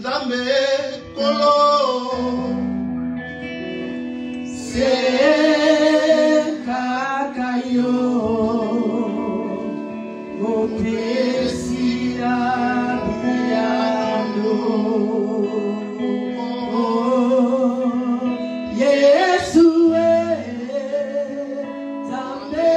Nzambe Kolo. Kakayo Mopesia Biano Yesue Nzambe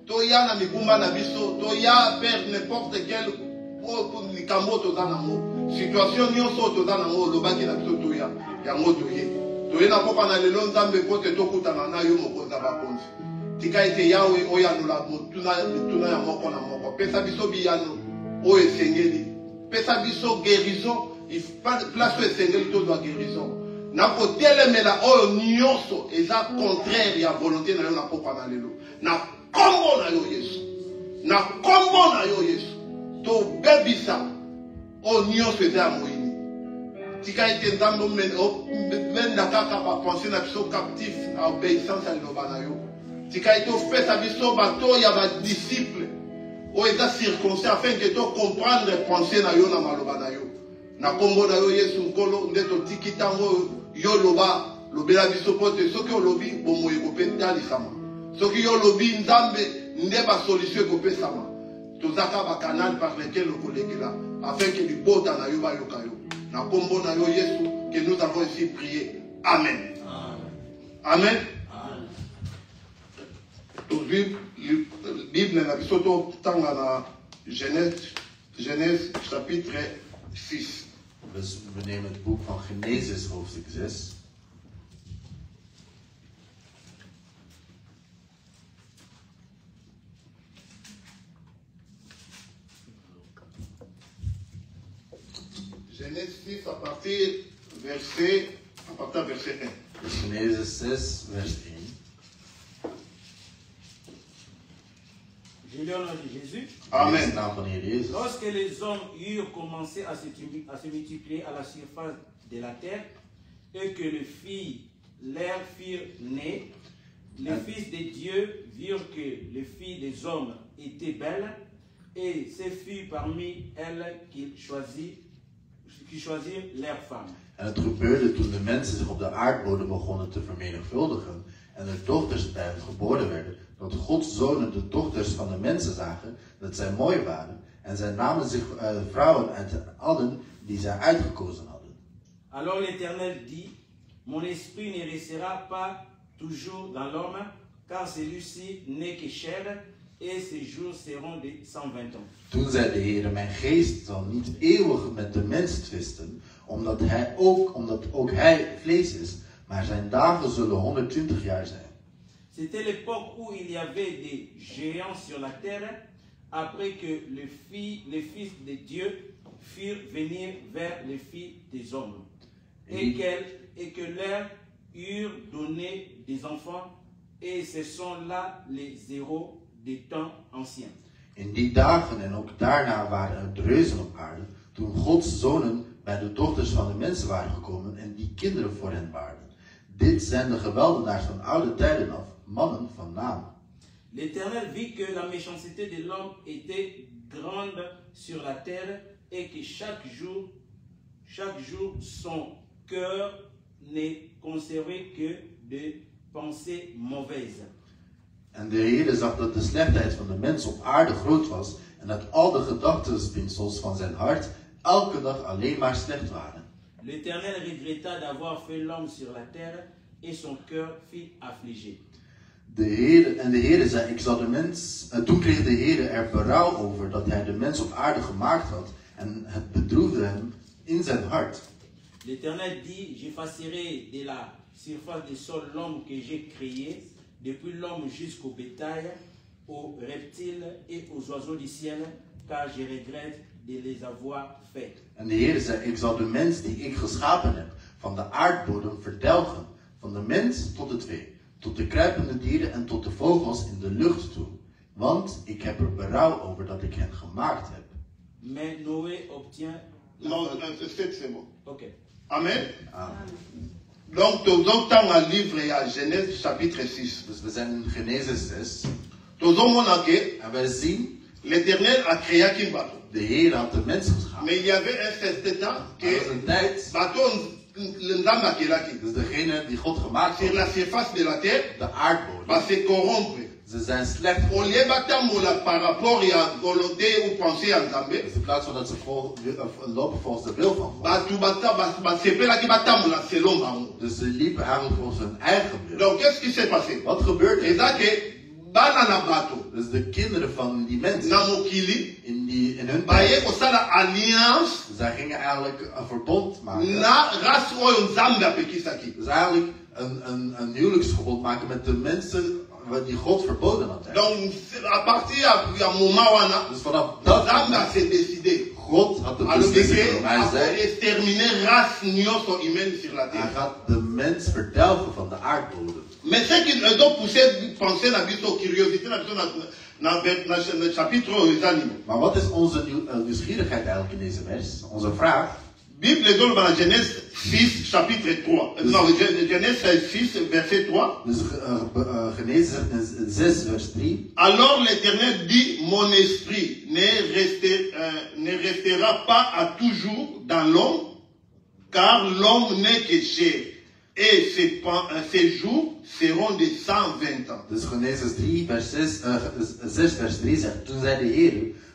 Toya na mikumba na biso, toya perdre n'importe quel mikambo toza nango. Situation nyonso toza nango lobaki na biso toya. Yango toye. Toye na poka na lelo Nzambe pote tokutana na yo mokonza bakonzi. Tika ete yawe oya nula mutuna ya moko na moko. Pesa biso biyano o esengeli. Pesa biso guérison, place o esengeli tozwa guérison. Na kotelemela oyo nyonso eza contraire ya volonté na yo na poka na lelo. Na kombo na yo Yesu. Na kombo na yo Yesu. To bebisa o nyonso eza ya moyini. Tika ete Nzambe menda kaka pa penser na biso captif na obéissance ya liloba na yo. Tika ete ofesa biso bato ya ba disciple o eza circoncis afin que to comprendre penser na yo na maloba na yo. Na kombo na yo Yesu nkolo nde totiki tango yo loba lobela biso pote soki olobi bomoye kopetalisama. Soki yo lobi Nzambe nde ba solution kopesama. Tozaka ba canal par lesquels okolekela afin que libota na yo ba yoka yo. Na kombo na yo Yesu que nous avons ici prié. Amen. Amen. Aujourd'hui, la Bible na biso to tanga na Genèse chapitre 6. Dus we nemen het boek van Genesis hoofdstuk 6. Genèse 6 à partir verset 1. Dus Genesis 6 vers 1. Je lis au nom de Jésus. Amen. Lorsque les hommes eurent commencé à se multiplier à la surface de la terre et que les filles leur firent nés, les fils de Dieu virent que les filles des hommes étaient belles et ce fut parmi elles qu'ils choisirent leurs femmes. En het gebeurde toen de mensen zich op de aardbodem begonnen te vermenigvuldigen en er dochters bij hen geboren werden, dat Gods zonen de dochters van de mensen zagen, dat zij mooi waren, en zij namen zich vrouwen uit allen die zij uitgekozen hadden. Alors l'Éternel dit, mon esprit ne restera pas toujours dans l'homme, car celui-ci n'est que chair, et ses jours seront de 120 ans. Toen zei de Heer, mijn geest zal niet eeuwig met de mens twisten, omdat ook hij vlees is, maar zijn dagen zullen 120 jaar zijn. C'était l'époque où il y avait des géants sur la terre, après que les fils de Dieu firent venir vers les filles des hommes, et que leur eurent donné des enfants, et ce sont là les héros des temps anciens. In die dagen en ook daarna waren er reuzen op aarde, toen Gods zonen bij de dochters van de mensen waren gekomen en die kinderen voor hen waren. Dit zijn de geweldenaars van oude tijden af, mannen van naam. L'Éternel vit que la méchanceté de l'homme était grande sur la terre et que chaque jour son cœur n'est conservé que de pensées mauvaises. En de Heer zag dat de slechtheid van de mens op aarde groot was en dat al de gedachtenspinsels van zijn hart elke dag alleen maar slecht waren. L'Éternel regretta d'avoir fait l'homme sur la terre et son cœur fut affligé. De Heer zei, ik zal de mens... toen kreeg de Heer er berouw over dat hij de mens op aarde gemaakt had en het bedroefde hem in zijn hart. L'Éternel dit, j'effacerai de la surface du sol l'homme que j'ai créé, depuis l'homme jusqu'au bétail, aux reptiles et aux oiseaux du ciel, car je regrette de les avoir faits. En de Heer zei, ik zal de mens die ik geschapen heb van de aardbodem verdelgen, van de mens tot het vee, tot de kruipende dieren en tot de vogels in de lucht toe. Want ik heb er berouw over dat ik hen gemaakt heb. Mais Noé obtient... Non, c'est bon. Ok. Amen. Amen. Donc, nous avons un livre à Genèse chapitre 6. Dus we zijn in Genesis 6. Nous avons que En wij zien, l'Éternel a créé un bateau. de Heer had de mens geschapen. Mais il y avait un certain temps Er was que een tijd, bateau l'Ndamba qui est là, dus degene die God gemaakt sur had, la surface de la terre, de aardbodem, va se corrompre. ze zijn slecht. Au lieu de par rapport à volonté ou pensée en Zambé, Dus in plaats van dat ze lopen volgens de wil van God. selon bango. Dus ze liepen eigenlijk volgens hun eigen wil. Donc, qu'est-ce qui s'est passé? Wat gebeurde C'est er? ça que banana bateau, Dus de kinderen van die mensen namokili, in hun baye tijd, kosala alliance zij gingen eigenlijk een verbond maken. na race oyo Nzambe apekisaki. Dus eigenlijk een huwelijksverbond maken met de mensen die God verboden had. Donc, à partir ya moment wana, Dus vanaf dat Nzambe moment, s'est décidé. God had de Alors, beslissing genomen. Hij il zei, exterminer race nyonso humaine sur la hij terre. gaat de mens verdelgen van de aardbodem. Mais ce qui doit pousser penser na biso curiosité na biso na chapitre ezali. Maar wat is onze nieuwsgierigheid eigenlijk in deze vers? Onze vraag. Bible ezolo na Genèse 6 chapitre 3. Non, Genèse 6 verset 3. Dus Genesis 6 vers 3. Alors l'Éternel dit, mon esprit ne restera pas à toujours dans l'homme, car l'homme n'est que chair, et ses jours seront de 120 ans. Dus Genesis 3 vers 6 vers 3 zegt, toen zei de Heer,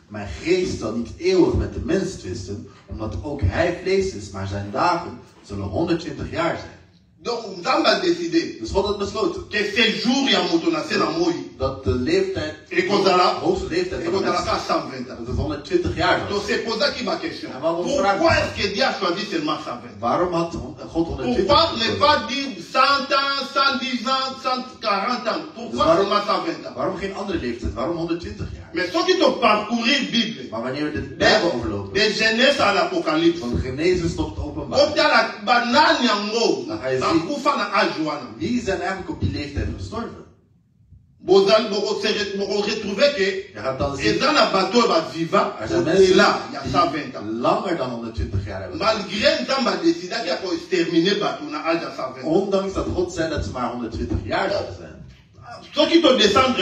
mijn geest zal niet eeuwig met de mens twisten, omdat ook hij vlees is, maar zijn dagen zullen 120 jaar zijn. Donc, Nzambe a décidé Dus God had besloten que ces jours ya moto na se na moi, dat de leeftijd, Ekozala. de hoogste leeftijd van de mens, ekozalaka 120 ans. dat het 120 jaar was. Donc, c'est posé qui ma question. Ah, maar Pourquoi est-ce que Dieu a choisi seulement 120 ans? Waarom had God 120 Pourquoi jaar ne gekozen? pas dire 100 ans, 110 ans, 140 ans? Pourquoi waarom- seulement 120 ans? Waarom geen andere leeftijd? Waarom 120 jaar? Mais ceux qui ont parcouru la Bible, Maar wanneer we de Bijbel overlopen, de Genèse à l'Apocalypse, van Genesis tot quand Openbaar, tu as la banane yango, Dan ga je na zien. kufa na ajuana, wie zijn eigenlijk op die leeftijd gestorven? bozal boko retrouver que Je gaat dan et zien, dans la bateau va vivant, er zijn et mensen là, il y a 120 ans. die langer dan 120 jaar hebben. Malgré Nzambe a décidé qu'il y a exterminer bateau na âge à 120 ans. Ondanks dat God zei dat ze maar 120 jaar zouden zijn. Ceux qui te descendent,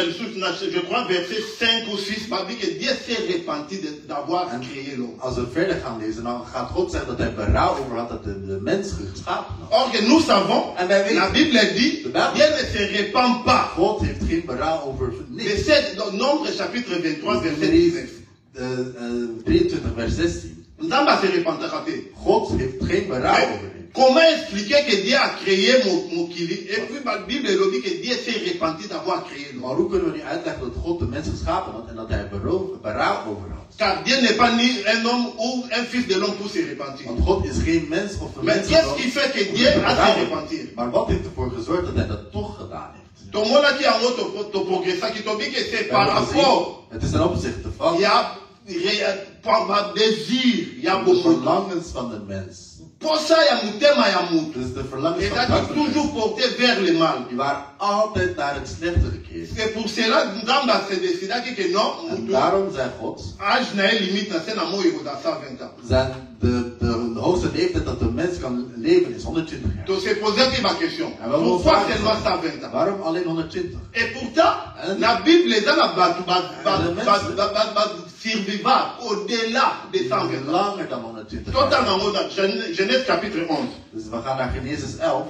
je crois, verset 5 ou 6, va dire que Dieu s'est repenti d'avoir créé l'homme. Als we verder gaan lezen, dan gaat God zeggen dat hij berouw over had dat de mens geschapen had. Or que nous savons, En wij la weten, Bible dit, De Bijbel- Dieu ne se repent pas. God heeft geen berouw over niks. C'est dans Nombre chapitre 23, verset 16. 23 vers 16. Nzambe se repentera te. God heeft geen berouw over niks. Comment expliquer que Dieu a créé Mokili et puis la Bible dit que Dieu s'est repenti d'avoir créé l'homme? Maar hoe kunnen we nu uitleggen dat God de mens geschapen had en dat hij berouw over had? Car Dieu n'est pas ni un homme ou un fils de l'homme pour se repentir. Want God is geen mens of een Mais mens. qu'est-ce qui fait que Dieu a se repentir? Maar wat heeft ervoor gezorgd dat hij dat toch gedaan heeft? Ton mot là qui a to progresser, qui te dit que c'est We par hebben gezien, rapport, het is ten opzichte van il y a par désir, il y a de beaucoup. verlangens van de mens. Pour ça, il y a mutema, il y a mutu. Dus de verlangens Et van ça de dit toujours porté vers le mal. die waren altijd naar het slechte gekeerd. C'est pour cela que Nzambe s'est décidé que non, En mutu, daarom zei God, âge na limite na se na moi il y a 120 ans. de hoogste leeftijd dat dat de mens kan leven is 120 jaar. Donc c'est posé ma question. En we Pourquoi vragen seulement zijn, 120 ans? waarom alleen 120? Et pourtant, la Bible est dans la survivant au-delà des 120 ans. Langer dan 120 Tot jaar. dans Genèse chapitre 11. Dus we gaan naar Genesis 11.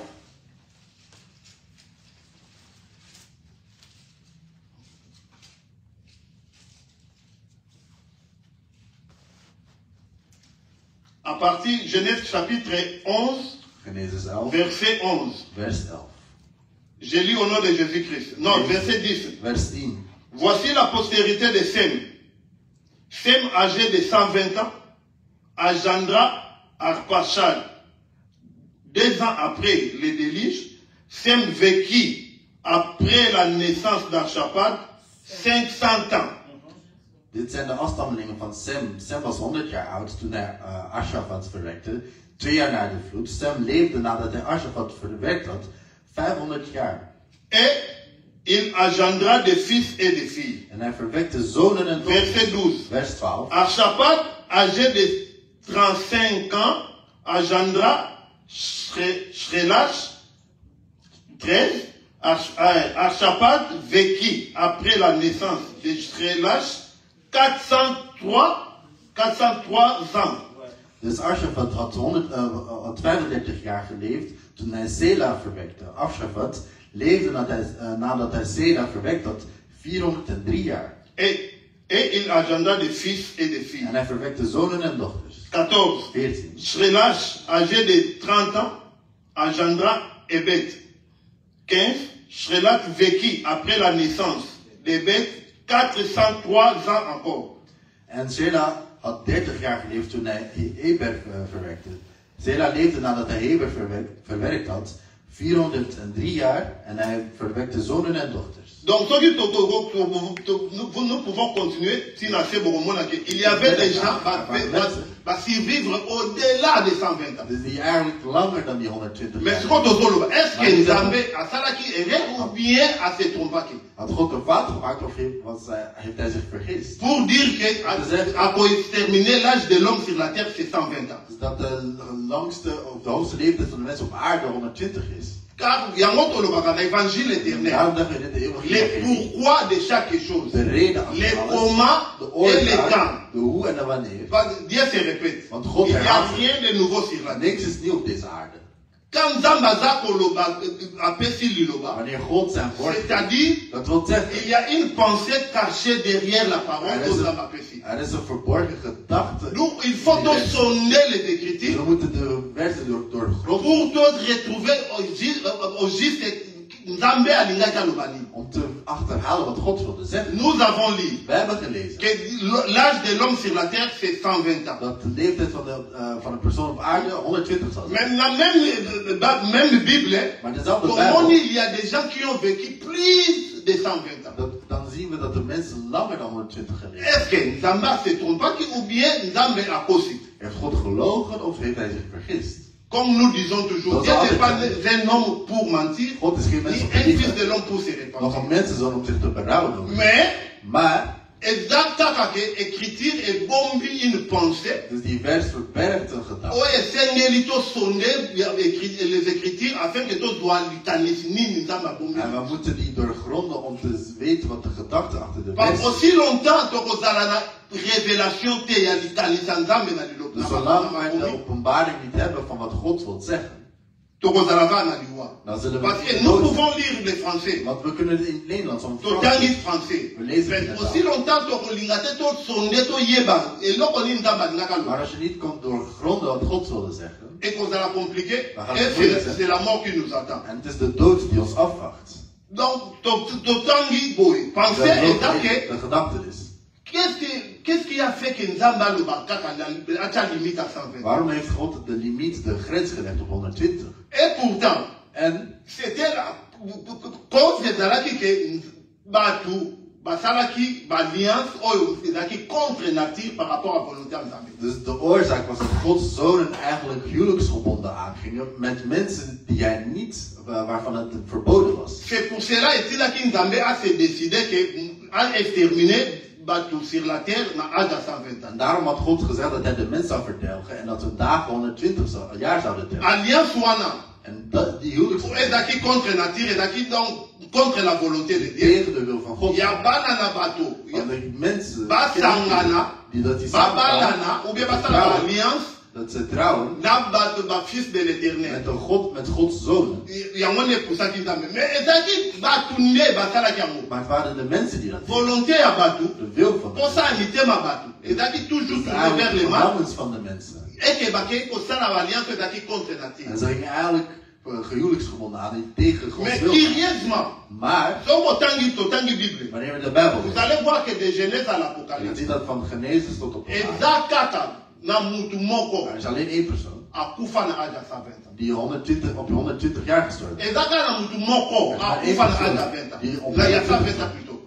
À partir Genèse chapitre 11, Genesis 11, verset 11. vers 11. Je lis au nom de Jésus-Christ. Non, verset 10. Vers 10. Voici la postérité de Sem. Sem, âgé de 120 ans, engendra Arpachshad. 2 ans après le déluge, Sem vécut après la naissance d'Arpachshad 500 ans. Dit zijn de afstammelingen van Sem. Sem was 100 jaar oud toen hij Arpachshad verwekte. 2 jaar na de vloed. Sem leefde nadat hij Arpachshad verwekt had 500 jaar. Et il engendra des fils et des filles. En hij verwekte zonen en dochters. Verset 12. Vers 12. Arpachshad, âgé de 35 ans, engendra Shrelach 13. Arpachshad vécut après la naissance de Shrelach 403 ans. Dus Arpachshad had 35 jaar geleefd toen hij Sela verwekte. Arpachshad leefde nadat hij Sela verwekt had 403 jaar. Et il engendra des fils et des filles. En hij verwekte zonen en dochters. 14. 14. Shrelach, âgé de 30 ans, engendra Ebed. 15. Shrelach vécut après la naissance d'Ebed 403 ans encore. En Sela had 30 jaar geleefd toen hij Heber verwekte. Sela leefde nadat hij Heber verwerkt had 403 jaar en hij verwekte zonen en dochters. Donc, nous pouvons continuer. Il y avait des gens qui survivre au-delà des 120 ans. Dus die eigenlijk langer dan die 120 Mais jaar. est-ce que Nzambe a salaki erreur ou bien a se trompé? Had God een fout gemaakt of heeft hij zich vergist? Pour dire que pour terminer l'âge de l'homme sur la terre, c'est 120 ans. Dus dat de langste of de hoogste leeftijd van de mens op aarde 120 is. Car il y a un autre l'évangile éternel. Daarom dat we dit de eeuwige Les leven. pourquoi de chaque chose. De reden achter Les alles, comment de et les oorzaak, quand. de hoe en de wanneer. Dieu se répète. Want God Il n'y a herhaalt rien de nouveau sur la terre. niks is nieuw op deze aarde. Quand Zambaza Koloba appelle Liloba, Wanneer God zijn woord geeft, c'est-à-dire dat wil zeggen, il y a une pensée cachée derrière la parole de Zambapesi. er is een verborgen gedachte. Donc il faut donc sonder les Dus écritures we moeten de versen doorgronden pour te retrouver au juste Nzambe alingaka lobani. om te achterhalen wat God wilde zeggen. Nous avons lu We hebben gelezen que l'âge de l'homme sur la terre c'est 120 ans. dat de leeftijd van een persoon op aarde 120 zal zijn. Même la même Bible, Maar dezelfde comment Bijbel, il y a des gens qui ont vécu plus de 120 ans. dan zien we dat de mensen langer dan 120 geleefd hebben. Est-ce que Nzamba se trompe ou bien Nzambe a caussé? Heeft God gelogen of heeft hij zich vergist? Comme nous disons toujours, Dieu n'est pas un homme pour mentir, God is geen ni mens om un te fils liegen. de l'homme pour se Nog répandre. een mensenzoon om zich te berouwen. Mais, Maar, exactement que écriture est bombi une pensée. dus die vers verbergt een gedachte. Oh, et c'est Nélito sondé les écritures afin que tout doit l'itanisni Nzamba bombi. En we moeten die doorgronden om te weten wat de gedachte achter de Pas vers is. aussi longtemps que la révélation te ya l'italisa Nzambe na lilo. Dus zolang wij de openbaring niet hebben van wat God wil zeggen, Tokozalava na liwa. dan zullen we Parce que het nous nooit zien. pouvons lire le français. Want we kunnen het in het Nederlands om Totangi français. We lezen Mais het in het aussi longtemps tokolingate to sonde to yeba. Et loko ni Nzamba ngaka Maar lo. als je niet kon doorgronden wat God wilde zeggen, Et qu'on a compliqué. We gaan Et het moeilijk c'est la mort qui nous attend. en het is de dood die ons afwacht. Donc, totangi boy. Pensez étant que De gedachte is. qu'est-ce qui a fait que Nzamba lo bakaka a limite à 120? Waarom heeft God de limiet, de grens gelegd op 120? Et pourtant, En c'était la cause des alaki que Batu, Basalaki, Baliance, Oyo, c'est contre nature par rapport à la volonté de Nzambe. dus de oorzaak was dat Gods zonen eigenlijk huwelijksgebonden aangingen met mensen die hij niet, waarvan het verboden was. C'est pour cela et là que Nzambe a se décidé que a exterminé bateau sur la terre na âge à 120 ans. En daarom had God gezegd dat hij de mens zou verdelgen en dat hun dagen 120 jaar zouden tellen. Alliance wana. En dat, die huwelijksband Et daki contre nature, et daki donc contre la volonté de Dieu. tegen de wil van God. Ya bana na bateau. Want de mensen Basangana. die dat die Babalana. Ou bien basala alliance. dat ze trouwen Na bateau ba fils de l'éternel. met Gods zonen. Yango ne pour ça qu'ils aiment. Mais et daki bateau ne basala kiamo. Maar het waren de mensen die dat deden. Volonté ya bateau. De wil van de Pour mensen. ça unité ma bateau. Et daki toujours Het tourner vers le mal. verlangens van de mensen. Et que baki ko sala alliance et daki contre nature. En ze gingen eigenlijk gehuwelijksgebonden aan die tegen Gods Mais wil. curieusement, Maar si on tangi Bible, wanneer we de Bijbel vous lezen, allez voir que de Genèse à je l'Apocalypse, ziet dat van Genesis tot op et Openbaring. Zakata, na mutu moko, Er is alleen één persoon akufa na aja 120 ans. die op 120 jaar gestorven is. Et Zakata na mutu moko, akufa na aja 20 ans. Là, il y a 120 ans plutôt.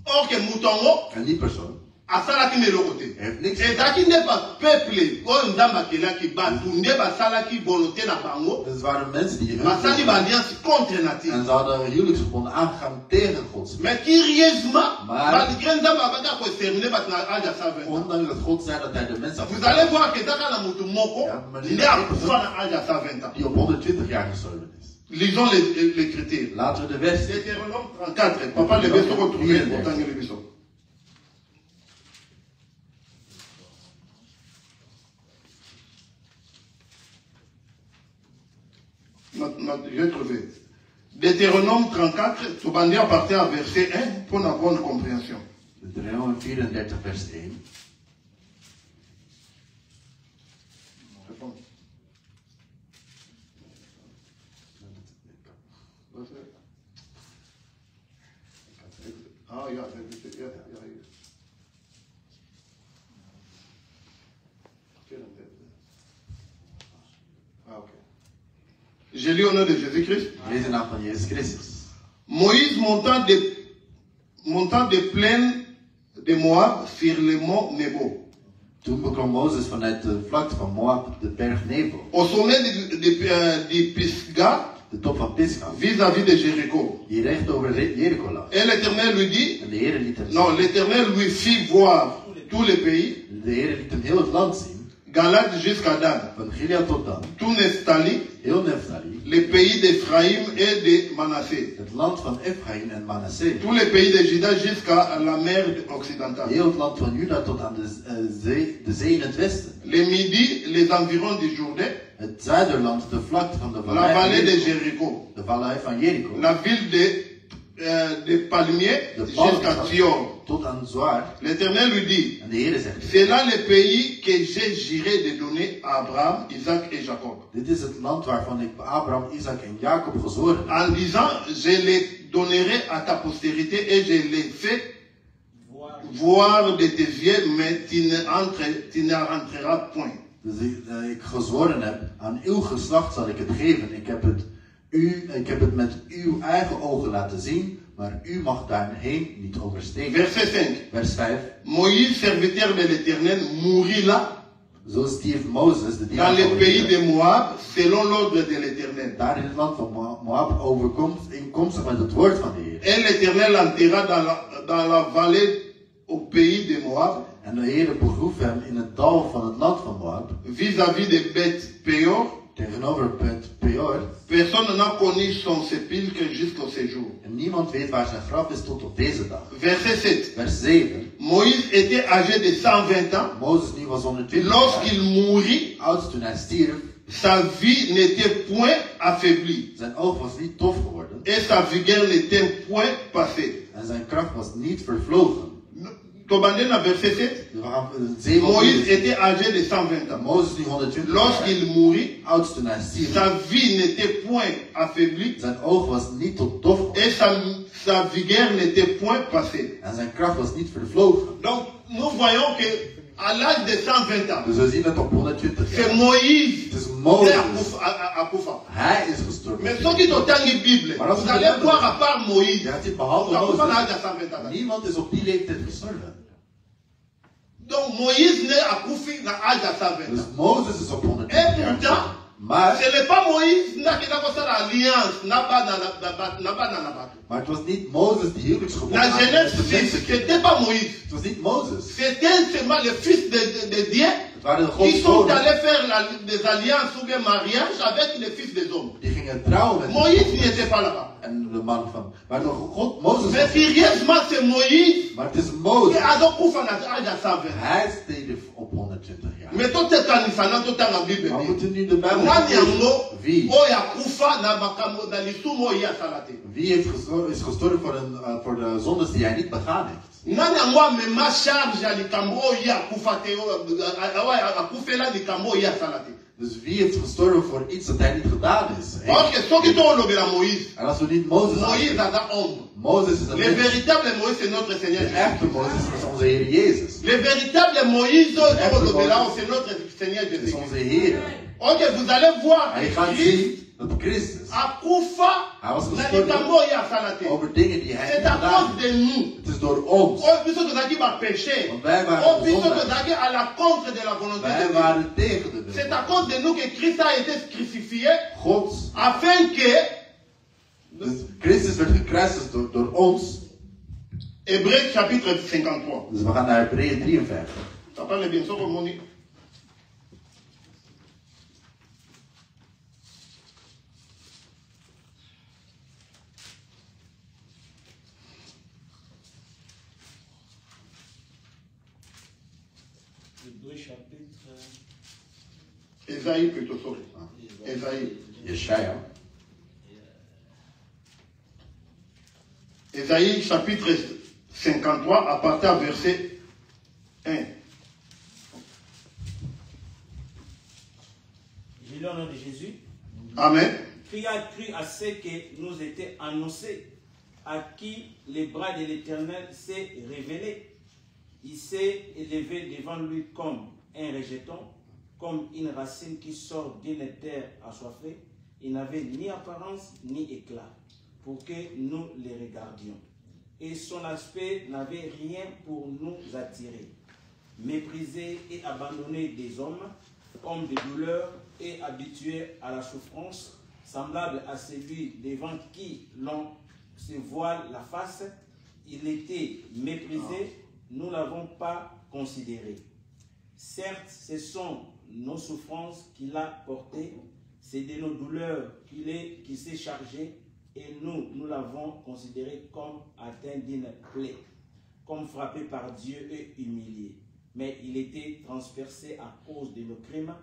Or que mutongo, En die persoon asalaki ne lokote. heeft niks Et Zaki n'est pas peuple, oyo ndamba kelaki, batunde basalaki volonté na bango, Het waren mensen die basali ba alliance contre nature. en ze hadden huwelijksgebonden aangegaan tegen Gods wil. Mais curieusement, Maar- malgré nzambe abaka koexterminer bato na âge ya 120 ans. Ondanks dat God zei dat hij de mensen Vous allez voir que Zaka na mutu moko, Ja, maar die- nde akufa na âge ya 120 ans. die op 120 jaar gestorven is. Lisons les critères. Laten we de West. Deutéronome 34, papa le beso retrouver, autant le beso. J'ai trouvé. Deutéronome 34, Tobandi appartient à verset 1 pour la bonne compréhension. Deuteronomium 34 vers 1. Ah, ja. Ah, ok. Je lis au nom de Jésus-Christ. Lees de naam van Jezus Christus. Moïse montant des plaines de Moab sur le mont Nebo. Toen beklom Mozes vanuit de vlakte van Moab de berg Nebo, Au sommet de Pisga, de top van Pisga, vis-à-vis de Jéricho. die recht over Jericho lag. Et l'Éternel lui dit, En de Heer liet hem non, zien. l'Éternel lui fit voir tous les pays, De Heer liet hem heel het land zien, Galade jusqu'à Dan, van Gilead tot Dan, tout Nephtali, heel Neftali, les pays d'Éphraïm et de Manassé, het land van Ephraim en Manasseh, tous les pays de Juda jusqu'à la mer occidentale. heel het land van Juda tot aan de zee in het westen. Le midi, les environs du Jourdain, Het zuiderland, de vlakte van de la vallée de vallei, Jéricho, de vallei van Jericho, la ville de Palmiers de jusqu'à Sion. Palmstad tot aan Zwaar. L'Éternel lui dit, En de Heer zegt, c'est là le pays que j'ai juré de donner à Abraham, Isaac et Jacob. dit is het land waarvan ik Abraham, Isaac en Jacob gezworen heb. En disant, je les donnerai à ta postérité et je les fais voir de tes yeux, mais tu ne rentreras point. Dus ik gezworen heb, aan uw geslacht zal ik het geven. Ik heb het met uw eigen ogen laten zien, maar u mag daarheen niet oversteken. Verset 5. Vers 5. Moïse, serviteur de l'Éternel, mourit là, Zo stierf Mozes, de dans dienaar le van de pays Heer, de Moab, selon l'ordre de l'Éternel. daar in het land van Moab inkomstig met het woord van de Heer. Et l'Éternel l'enterra dans la vallée au pays de Moab, En de Heer begroef hem in het dal van het land van Moab, vis-à-vis de Beth Peor. tegenover Bet Peor. Personne n'a connu son sépulcre jusqu'au séjour. En niemand weet waar zijn graf is tot op deze dag. Verset 7. Vers 7. Moïse était âgé de 120 ans. Mozes nu was 120 jaar Lorsqu'il mourut, oud toen hij stierf. sa vie n'était point affaiblie. Zijn oog was niet tof geworden. Et sa vigueur n'était point passée. En zijn kracht was niet vervlogen. Tobandena verset 7. We gaan 7 Moïse était âgé de 120 ans. Mozes nu 120 jaar Lorsqu'il mourut, oud toen hij stierf. sa vie n'était point affaiblie. Zijn oog was niet tot tof geworden. Et sa vigueur n'était point passée. En zijn kracht was niet vervlogen. Donc, nous voyons que à l'âge de 120 ans, Dus we zien het op 120 c'est jaar. Moïse Het is qui Mozes. a Koufa. Hij is gestorven. Mais ceux qui ont la Bible, Maar als vous we allez de voir à part Moïse, Je gaat dit il behalve a Koufa à Mozes. l'âge de 120 ans. Niemand is op die leeftijd gestorven. Donc Moïse naît à Koufi à l'âge de 120 Dus ans. Mozes is op 120 Et jaar pourtant, gestorven. Maar, Ce n'est pas Moïse qui a fait l'alliance. maar het was niet Mozes die huwelijksgebod La Genèse met de 6, mensen ce kreeg. n'était pas Moïse. Het was niet Mozes. C'était seulement les fils de Dieu Het waren de qui Gods sont zonen. allés faire des alliances ou des mariages avec les fils des hommes. Die gingen trouwen met Moïse n'y était pas là-bas. en de man van. Maar de God, Mozes Mais was. curieusement, c'est Moïse Maar het is qui Mozes. a donc coupé à 120. Hij steden op 120 jaar. Mais tout est en Isana, tout est en Bible. Maar we moeten nu de Bijbel Nani yango lezen. Wie? oya kufa na makambo na lisumu oya salate. Wie heeft is gestorven voor de zondes die hij niet begaan heeft? Nani yango amema charge ya likambo oya kufa te akufela likambo oya salate. Dus wie heeft gestorven voor iets dat hij niet gedaan is? Or que soki to olobela Moïse. En als we niet Mozes Moïse aanspreken, aza ombre. Mozes is een Le mens. véritable Moïse c'est notre Seigneur De Jésus. echte Mozes is onze Heer Jezus. Le véritable Moïse echte olobela Moïse c'est notre Seigneur Het is Jésus. onze Heer. Ok, vous allez voir En je gaat Christ zien dat Christus akufa Hij was na gestorven likambo oya salate. over dingen die hij C'est niet à gedaan cause heeft. de nous. Het is door ons. Oh, biso tozalaki bapéché. Want wij Oh, waren biso zondaars. tozalaki à la contre de la volonté de Wij Dieu. waren tegen de C'est wil. à cause de nous que Christ a été crucifié God, afin que, dus Christus werd gekruisigd door ons. Hébreux chapitre 53. Dus we gaan naar Hebreeën 53. Ça parle bien sûr, Moni. Les deux chapitres. Ésaïe plutôt, sorry. Ésaïe. Jesaja. Ésaïe chapitre 53 à partir du verset 1. Je lis au nom de Jésus. Amen. Qui a cru à ce que nous était annoncé, à qui les bras de l'Éternel s'est révélé. Il s'est élevé devant lui comme un rejeton, comme une racine qui sort d'une terre assoiffée. Il n'avait ni apparence ni éclat pour que nous les regardions. Et son aspect n'avait rien pour nous attirer. Méprisé et abandonné des hommes, homme de douleur et habitué à la souffrance, semblable à celui devant qui l'on se voile la face, il était méprisé, nous ne l'avons pas considéré. Certes, ce sont nos souffrances qu'il a portées, c'est de nos douleurs qu'il s'est chargé, et nous l'avons considéré comme atteint d'une plaie, comme frappé par Dieu et humilié. Mais il était transpercé à cause de nos crimes,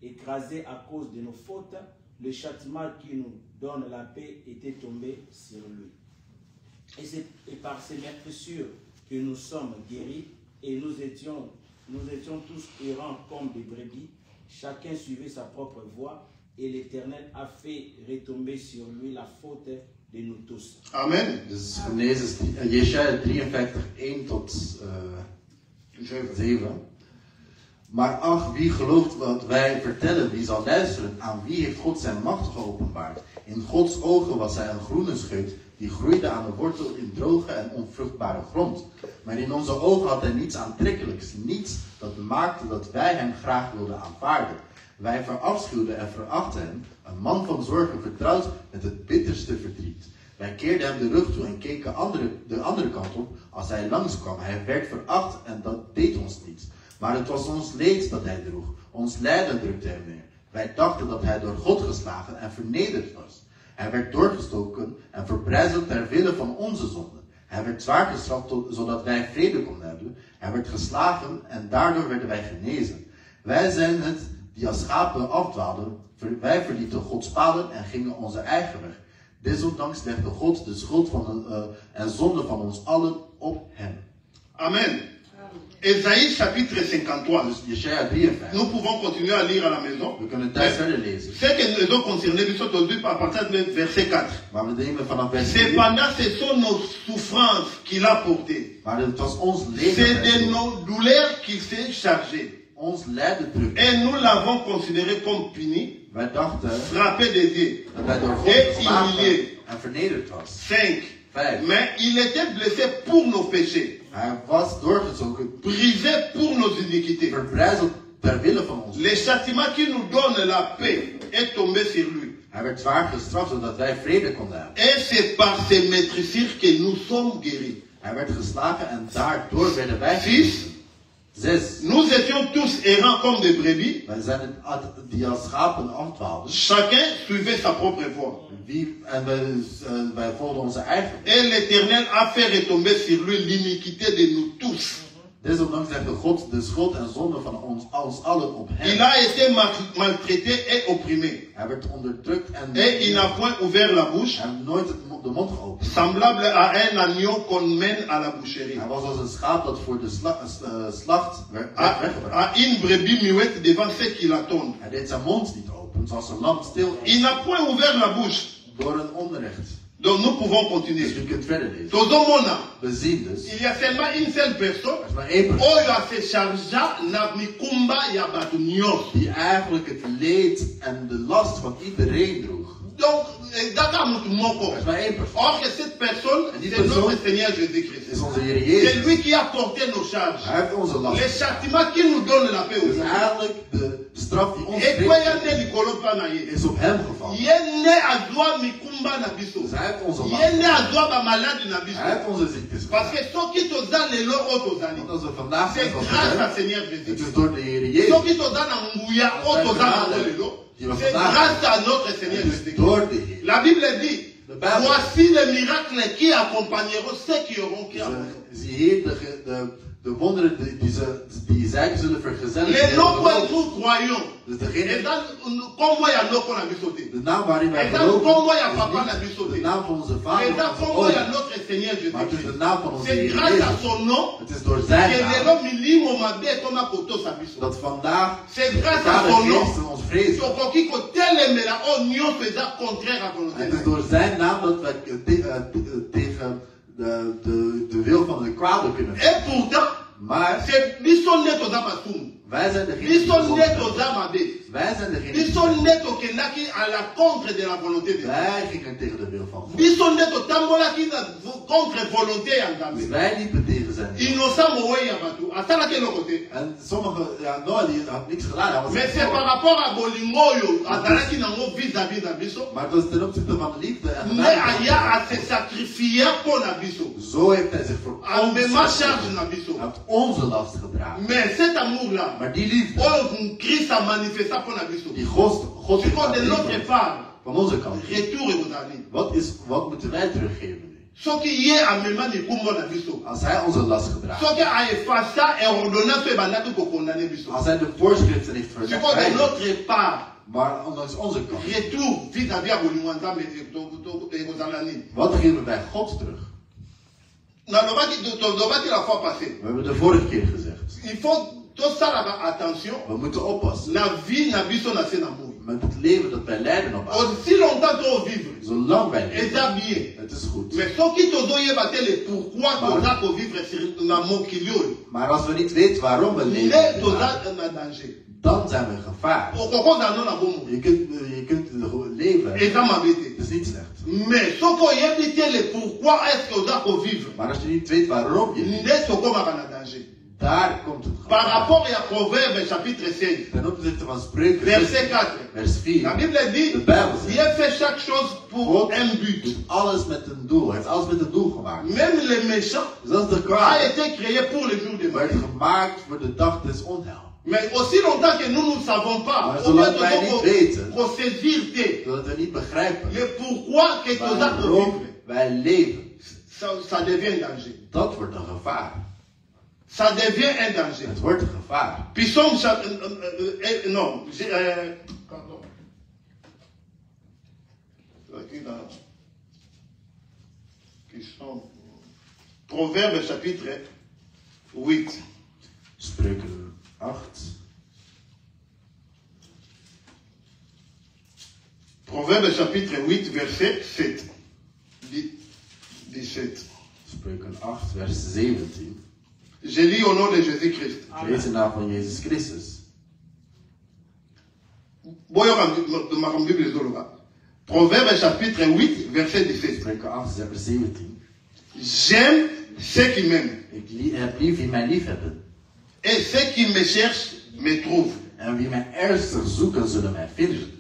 écrasé à cause de nos fautes. Le châtiment qui nous donne la paix était tombé sur lui. Et c'est par ces meurtrissures que nous sommes guéris, et nous étions tous errants comme des brebis. Chacun suivait sa propre voie, et l'Éternel a fait retomber sur lui la faute de nous tous. Amen. Dus Jesaja 53, 1 tot 7. Maar ach, wie gelooft wat wij vertellen? Wie zal luisteren? Aan wie heeft God zijn macht geopenbaard? In Gods ogen was hij een groene scheut die groeide aan de wortel in droge en onvruchtbare grond. Maar in onze ogen had hij niets aantrekkelijks, niets dat maakte dat wij hem graag wilden aanvaarden. Wij verafschuwden en verachten hem, een man van zorgen vertrouwd met het bitterste verdriet. Wij keerden hem de rug toe en keken de andere kant op als hij langskwam. Hij werd veracht en dat deed ons niets. Maar het was ons leed dat hij droeg, ons lijden drukte hem neer. Wij dachten dat hij door God geslagen en vernederd was. Hij werd doorgestoken en verbrijzeld ter wille van onze zonden. Hij werd zwaar gestraft zodat wij vrede konden hebben. Hij werd geslagen en daardoor werden wij genezen. Wij zijn het die als schapen afdwaalden. Wij verlieten Gods paden en gingen onze eigen weg. Desondanks legde God de schuld en zonde van ons allen op hem. Amen. Ésaïe chapitre 53. Dus Jesaja 53. Nous pouvons continuer à lire à la maison. We kunnen thuis verder lezen. Ce que nous avons concerné, nous sommes aujourd'hui à partir du verset 4. Maar we nemen vanaf vers 4. Cependant, ce sont nos souffrances qu'il a portées. Maar het was ons leven. C'est de nos douleurs qu'il s'est chargé. Ons lijden druk. Et nous l'avons considéré comme puni, Wij dachten frappé de Dieu. dat hij door God Et geslagen humilié. en vernederd was. 5. 5. Mais il était blessé pour nos péchés, Hij was doorgezogen, brisé pour nos iniquités. verbrijzeld ter wille van ons. Le châtiment qui nous donne la paix est tombée sur lui. Hij werd zwaar gestraft zodat wij vrede konden hebben. Et c'est par ces maîtrisures que nous sommes guéris. Hij werd geslagen en daardoor werden wij 6. genezen. 6. Nous étions tous errants comme des brebis. Wij zijn die als schapen afdwaalden. Chacun suivait sa propre voie. Wij volgden onze eigen. Et l'Éternel a fait retomber sur lui l'iniquité de nous tous. Desondanks legde God de schuld en zonde van ons allen op hem. Il a été maltraité et opprimé. Hij werd onderdrukt en Et il n'a point ouvert la bouche. hij heeft nooit de mond geopend. Semblable à un agneau qu'on mène à la boucherie. Hij was als een schaap dat voor de slacht werd weggebracht. À une brebis muette devant ceux qui l'attendent. Hij deed zijn mond niet open, zoals een lam stil Il n'a point ouvert la bouche. door een onrecht. Donc nous pouvons Dus continuer. u kunt verder lezen. Tozomona. We zien dus, Il y a seulement une seule personne. er is maar één persoon Oyo a se chargea na mikumba ya batu nyonso. die eigenlijk het leed en de last van iedereen droeg. Donc, daka mutu moko. Er is maar één persoon. Or que cette personne, Die c'est notre persoon Seigneur is Jésus-Christ. onze Heer C'est Jezus. lui qui a porté nos charges. Hij heeft onze last. Les châtiments qui nous donnent la paix Dus aujourd'hui. eigenlijk de straf die ons Et quoi y a brengt, ne likolo pa na ye. is op hem gevallen. Ye ne azwa mikumba na biso. Dus hij heeft onze Ye last. ne azwa ba malade na biso. Hij heeft onze ziektes Parce que gedaan. soki toza lelo oyo tozali. Want als we vandaag C'est zijn zoals we grâce à zijn, Seigneur het Jésus. is door de Heer Jezus. Soki toza na nguya oyo toza na ngo lelo. C'est grâce à notre Seigneur Het is Jésus. door de Heer. La Bible dit, De Bijbel. voici les miracles qui accompagneront ceux qui auront cru. Zie hier de wonderen die zij zullen vergezellen. Les nombreux nous croyons. Dus Et degene, dans comment y a l'eau qu'on a mis sauter. de naam waarin wij Et dans geloven, comment y a is papa niet la mis de sauter. naam van onze Et Vader, dans onze comment y a Oom, notre Seigneur maar het is de Jésus-Christ. naam van onze C'est Heer grâce à Jezus. son nom Het is door zijn que les naam hommes milimo mabe comme à koto sa biso. dat vandaag C'est de grâce à son nom. Geesten ons vrezen. Tokoki kotelemela oyo nyonso eza contraire à volonté Het na is ye. door zijn naam dat wij tegen de wil van de kwade kunnen vechten. Et pourtant, Maar c'est biso nde toza basumu. wij zijn degene Biso die nde gezond toza mabe. Wij zijn degene die Biso nde tokendaki à la contre de la volonté de Dieu. Wij gingen tegen de wil van God. Biso nde totambolaki na contre volonté ya Dus Nzambe. wij liepen tegen zijn wil. Innocent mowe ya bato asalaki eloko te. En sommigen, ja, Noah die had niks gedaan. Hij was Mais c'est par rapport à bolingo oyo azalaki nango vis-à-vis na biso. Maar het was ten opzichte van de liefde en Nde aya ase sacrifier mpo na biso. Zo heeft hij zich voor ons Amema charge gegeven. na biso. Hij heeft onze last gedragen. Mais cet amour là, Maar die liefde oyo Christ a manifesté mpo na biso. die God heeft Sikoyo de laten notre leven, part, van onze kant. retour ekozali. Wat moeten wij teruggeven nu? Soki ye amema mikumbo na biso. Als hij onze last gedragen. Soki aefasa eordonnance oyo ebandaki kokondane biso. Als hij de voorschriften heeft Sikoyo de verwijderd. notre part, Maar ondanks onze kant. retour vis-à-vis ya bolingo ya Nzambe ekozala nini? Wat geven wij God terug? Tolobaki la fois passée. We hebben de vorige keer gezegd. Il faut tosalaka attention We moeten oppassen na vie na biso na se na moi. met het leven dat wij leiden op aarde. Aussi longtemps tovivre, Zolang wij leven, eza bien. het is goed. Mais soki tozoyeba te le pourquoi toza kovivre na mokili oyo, Maar als we niet weten waarom we leven, nde toza na danger. dan zijn we in gevaar. Okokozala no na bomoi, Je kunt leven, het eza mabe te. is niet slecht. Mais soki oyebi te le pourquoi est-ce que oza kovivre, Maar als je niet weet waarom je leeft, nde tokomaka na danger. daar komt het Par gevaar. rapport à Proverbe chapitre 16, Ten opzichte van Spreuken verset 4, vers la 4. Bible dit, De Bijbel Dieu zegt, fait chaque chose pour God un but. doet alles met een doel. Hij heeft alles met een doel gemaakt. Même le méchant Dus dat is de a kwaad. été créé pour le jour de Werd mort. gemaakt voor de dag des onheil. Mais aussi longtemps que nous ne savons pas, Maar ou bien zolang wij niet weten, pour saisir te, zodat we niet begrijpen le pourquoi que tu as waarom vivre, wij leven, ça devient un danger. dat wordt een gevaar. Ça devient un danger. Het wordt een gevaar. Psaume non, pardon. Proverbe chapitre 8. Spreuken 8. Proverbe chapitre 8, verset 7. 17. Spreuken 8, vers 17. Je lis au nom de Jésus-Christ. Ik lees in naam van Jezus Christus. Proverbe chapitre 8, verset 17. Spreuken 8, vers 17. J'aime ceux qui m'aiment. Ik heb lief wie mij lief hebben. Et ceux qui me cherchent me trouvent. En wie mij ernstig zoeken, zullen mij vinden.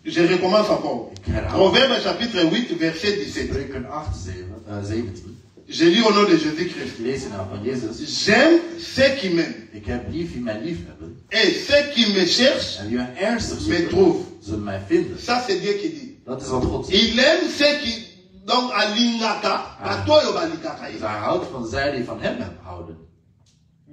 Je recommence encore. Ik herhaal. Proverbe chapitre 8, verset 17. Spreuken 8, 17. Je lis au nom de Jésus-Christ. Ik lees in de naam van Jezus. J'aime ceux qui m'aiment. Ik heb lief wie mij lief hebben. Et ceux qui me cherchent En wie mij ernstig me zoeken, trouvent. zullen mij vinden. Ça, c'est Dieu qui dit. Dat is wat God zegt. Il aime ceux qui, donc, alingaka, atoyo balikaka. Dus hij houdt van zij die van hem houden.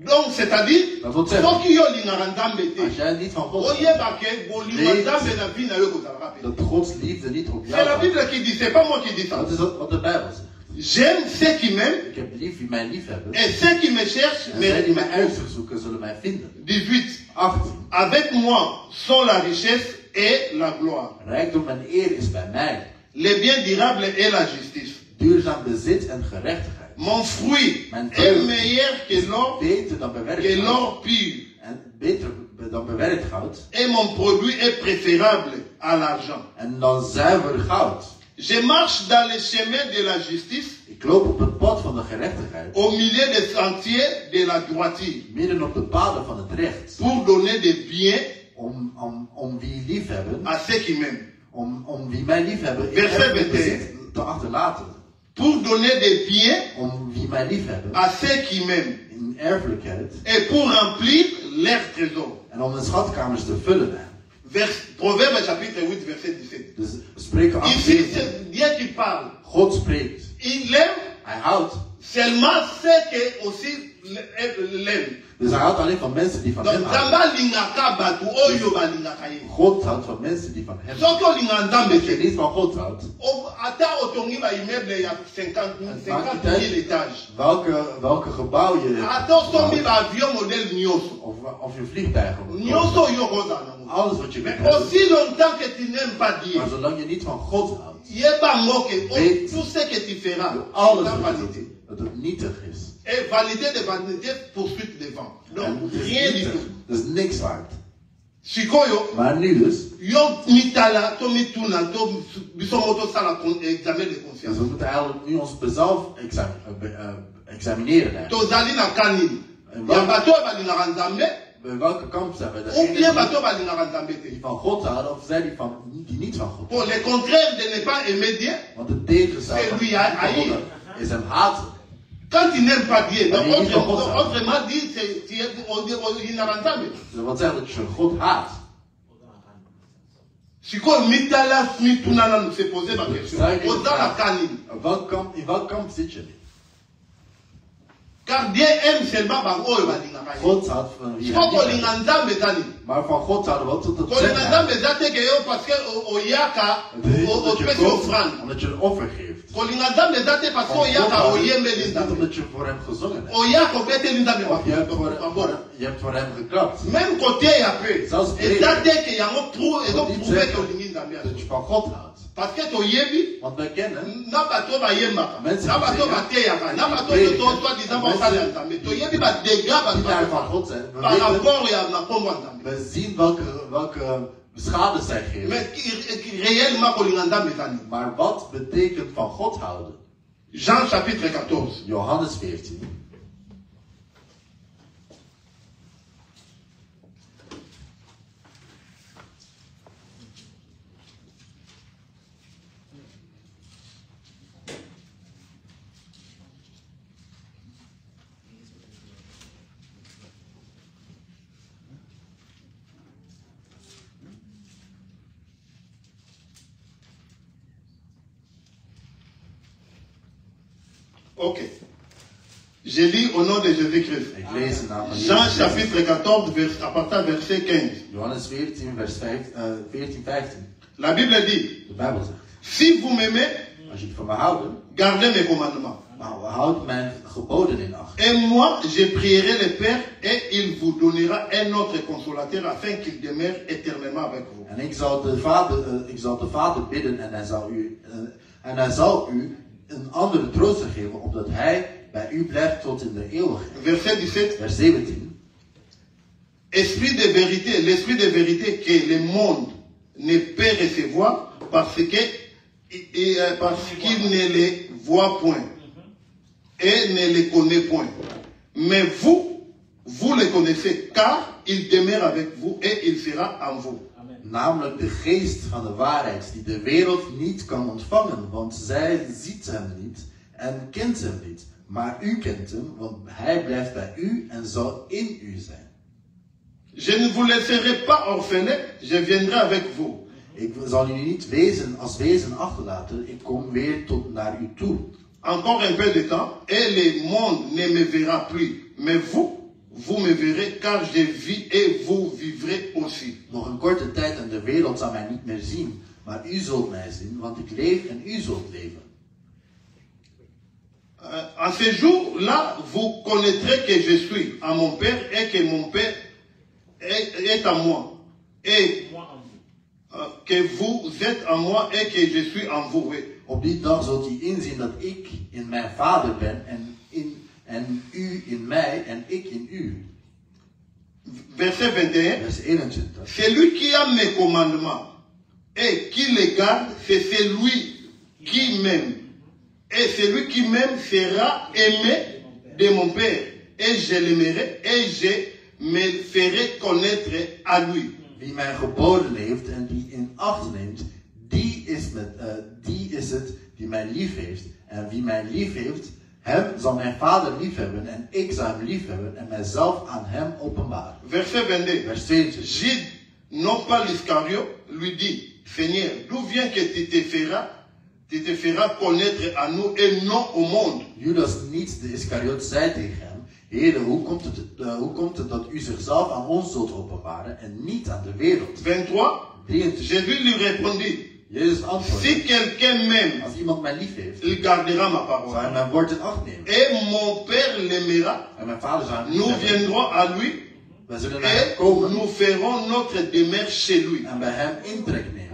Donc, c'est-à-dire, Dat wil zeggen, ceux qui yo lingaka nzambe als te. jij niet van God houdt, Oyeba ke bolinga nzambe na vie na yo kozalaka pe. dat Gods liefde niet op C'est jou la houdt. Bible qui dit, c'est pas moi qui dis ça. Dat is wat de Bijbel zegt. J'aime ceux qui m'aiment Ik heb lief wie mij lief hebben. et ceux qui me cherchent En zij die mij me ernstig zoeken, zullen mij vinden. 18. 18. Avec moi sont la richesse et la gloire, Rijkdom en eer is bij mij. les biens durables et la justice. Duurzaam bezit en gerechtigheid. Mon fruit Mijn est vrucht meilleur que l'or, beter dan bewerkt que goud. l'or pur. En beter dan bewerkt goud. Et mon produit est préférable à l'argent. En dan zuiver goud. Je marche dans les chemins de la justice, Ik loop op het pad van de gerechtigheid. au milieu des sentiers de la droiture, Midden op de paden van het recht. pour donner des biens Om wie lief hebben. à ceux qui m'aiment. Om wie mij lief hebben. Verset erfelijk 21. bezit te achterlaten. Pour donner des biens Om wie mij lief hebben. à ceux qui m'aiment. In erfelijkheid. Et pour remplir leurs trésors. En om de schatkamers te vullen. Proverbe chapitre 8, verset 17. Dus spreken 8. Ici, c'est Dieu qui parle. God spreekt. Il aime Hij houdt. seulement ceux qui aussi l'aiment. Dus hij houdt alleen van mensen die van Donc, hem houden. Zamba lingaka batu oyo balingaka ye. God houdt van mensen die van hem houden. Soki olinga nzambe Als je te, niet van God houdt. ata otongi ba immeuble ya 50,000 étages. Welke gebouw je Ata osombi ba avion modèle nyonso. of je vliegtuigen wordt. Nyonso oyo kozala nango. Alles wat je Mais kunt hebben. aussi longtemps que tu n'aimes pas Dieu, Maar zolang je niet van God houdt. yeba moke, Weet- tout ce que tu feras, Alles c'est wat je vanité. doet, dat het nietig is. Et vanité de vanité, poursuite des vents. En Donc, het is rien du nietig. tout. Dat is niks waard. Sikoyo, Maar nu dus. yo mitala, to mituna, to bisomo to sala examen de Dus conscience. we moeten eigenlijk nu onszelf examineren. Eigenlijk. Tozali na kanini. En Ya wat- bato balingaka nzambe, Bij welke kamp zijn we? ou bien Degene bato balingaka nzambe die te. van God houden of zij die niet van God Pour le contraire de ne pas aimer Dieu, Want het tegenstander C'est van lui, God haïr. is hem haten. quand tu n'aimes pas Dieu, donc Mais il faut pas ça. autrement dit, il n'a pas nzambe. Dat wil zeggen dat je God haat. Sikoyo mitala mituna na se poser ma question. Zij die Oza na vraagt, kanini. in welk kamp zit je? Car Dieu aime seulement bango oyo balingaka ye. God houdt van wie hij Siko niet kolinga houdt. nzambe eza nini? Maar van God houden we tot het Kolinga zeggen. nzambe eza te ke yo parce que oyaka opesi offrande. Omdat je een offer geeft. Kolinga nzambe eza te parce que Van God oyaka houden oyembeli is niet nzambe. omdat je voor hem gezongen hebt. Oyaka obeteli nzambe Of je hebt mabona. voor hem geklapt. Même côté ya pe. Zelfs Eza breder. te ke yango ezo Niet prouve ke zeggen olingi nzambe ya. dat je van God houdt. Parce que toyebi Want wij kennen na bato bayembaka, Mensen na bato die bateyaka, na bato prediken. oyo soi-disant basala ya nzambe. Toyebi badega bato die daar van bazosala God zijn. We par weten, rapport ya na kombo ya nzambe. we zien welke schade zij geven. Mais réellement kolinga nzambe eza nini? Maar wat betekent van God houden? Jean chapitre 14. Johannes 14. Ok. Je lis au nom de Jésus-Christ. Ik lees de naam van Jean Jezus. chapitre 14, à partir du verset 15. Johannes 14, vers 14, 15. La Bible dit, De Bijbel zegt, si vous m'aimez, als je het van me houden, gardez mes commandements. houd mijn geboden in acht. Et moi, je prierai le Père et il vous donnera un autre consolateur afin qu'il demeure éternellement avec vous. En ik zal de Vader bidden en hij zal u een andere trooster geven, opdat hij bij u blijft tot in de eeuwigheid. Verset 17. Vers 17. Esprit de vérité, l'esprit de vérité que le monde ne peut recevoir parce qu'il ne les voit point et ne les connaît point. Mais vous le connaissez car il demeure avec vous et il sera en vous. Namelijk de geest van de waarheid die de wereld niet kan ontvangen, want zij ziet hem niet en kent hem niet. Maar u kent hem, want hij blijft bij u en zal in u zijn. Je ne vous laisserai pas orphelin, je viendrai avec vous. Ik zal jullie niet als wezen achterlaten, ik kom weer naar u toe. Encore un peu de temps, et le monde ne me verra plus. Mais vous, vous me verrez, car je vis et vous vivrez aussi. Nog een korte tijd en de wereld zal mij niet meer zien, maar u zult mij zien, want ik leef en u zult leven. En ce jour-là, vous connaîtrez que je suis à mon Père et que mon Père est à moi. Et que vous êtes à moi et que je suis en vous. Oui. Op die dag zult u inzien dat ik in mijn Vader ben en u in mij en ik in u. Verset 21. Vers 21. Celui qui a mes commandements et qui les garde, c'est celui qui m'aime. Et celui qui m'aime sera aimé de mon Père. Et je l'aimerai et je me ferai connaître à lui. Wie mijn geboden heeft en die in acht neemt, die is het die mij lief heeft. En wie mij lief heeft, hem zal mijn Vader lief hebben en ik zal hem lief hebben en mijzelf aan hem openbaren. Verset 22. Vers 22. Jude, non pas l'Iscariot, lui dit, Seigneur, d'où vient que tu te feras connaître à nous et non au monde? Judas niet de Iscariot zei tegen hem, Heere, hoe komt het dat u zichzelf aan ons zult openbaren en niet aan de wereld? 23. 23. Jésus lui répondit, Jezus antwoordde, si quelqu'un m'aime, als iemand mij lief heeft, il gardera ma zal hij parole. mijn woord in acht nemen. Et mon Père l'aimera, En mijn Vader zal hem lief nous hebben. viendrons à lui Wij zullen naar hem et komen nous ferons notre demeure chez lui. en bij hem intrek nemen.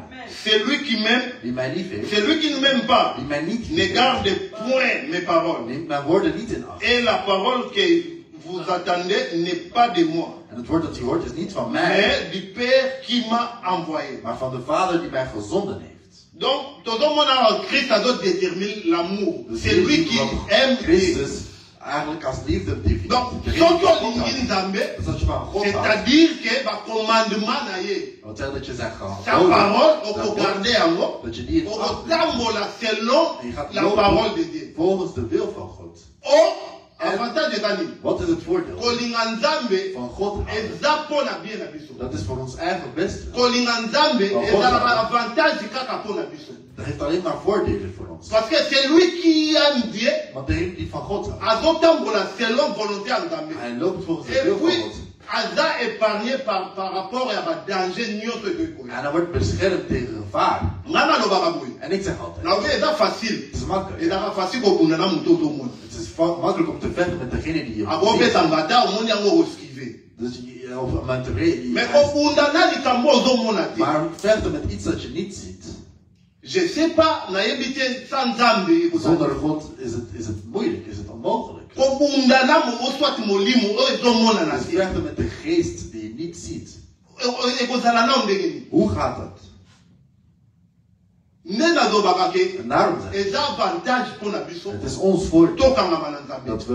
Celui qui m'aime, Wie mij lief heeft, celui qui ne m'aime pas, wie mij niet ne lief heeft, garde point mes paroles. neemt mijn woorden niet in acht. Et la parole que vous attendez n'est pas de moi, En het woord dat u hoort is niet van mij, mais du Père qui m'a envoyé. maar van de Vader die mij gezonden heeft. Donc, tout le monde Christ a d'autres détermine l'amour. Dus C'est lui hier qui wat aime Dieu. Christus eigenlijk als liefde definieert. Donc, De sans reden van God qu'on houdt. ait Nzambe, Dus als je van God houdt, c'est-à-dire que le commandement na ye, dat betekent dat je zegt gewoon, sa parole, on dat peut woord, garder yango, dat je die in on acht peut neemt. tambola selon En je gaat la parole de lopen Dieu. volgens de wil van God. Oh, avantage ezali. Wat is het voordeel Kolinga Nzambe, van God houden? eza mpona bien na biso. Dat is voor ons eigen beste. Kolinga Nzambe, Van God ezalaka houden. avantage kaka mpona biso. Dat heeft alleen maar voordelen voor ons. Parce que c'est lui qui aime Dieu, Want degene die van God houdt, azotambola selon volonté ya Nzambe. hij loopt volgens de Et wil van puis, God. aza épargné par rapport à ba danger nyonso ekoki. En hij wordt beschermd tegen gevaar. Nga nalobaka boye. En ik zeg altijd, Na obe eza facile. het is makkelijk. Ezalaka facile kobunda na moto ozomona. Het is makkelijk om te vechten met degene die je ziet. Akobeta mbata omoni yango oskive. Dus om aan te reden. Mais kobunda na likambo ozomona te. Maar vechten met iets dat je niet ziet. Je sais pas, nayebi te sa Nzambe ekozala. Zonder God is het moeilijk, is het onmogelijk. Kobunda na oswati molimo oyo ezomona na Dus te. vechten met de geest die je niet ziet. Ekozala na ndenge nini. Hoe gaat dat? Nde nazobaka ke En daarom zeg ik, eza avantage mpona biso het is ons voordeel tokangama na Nzambe. dat we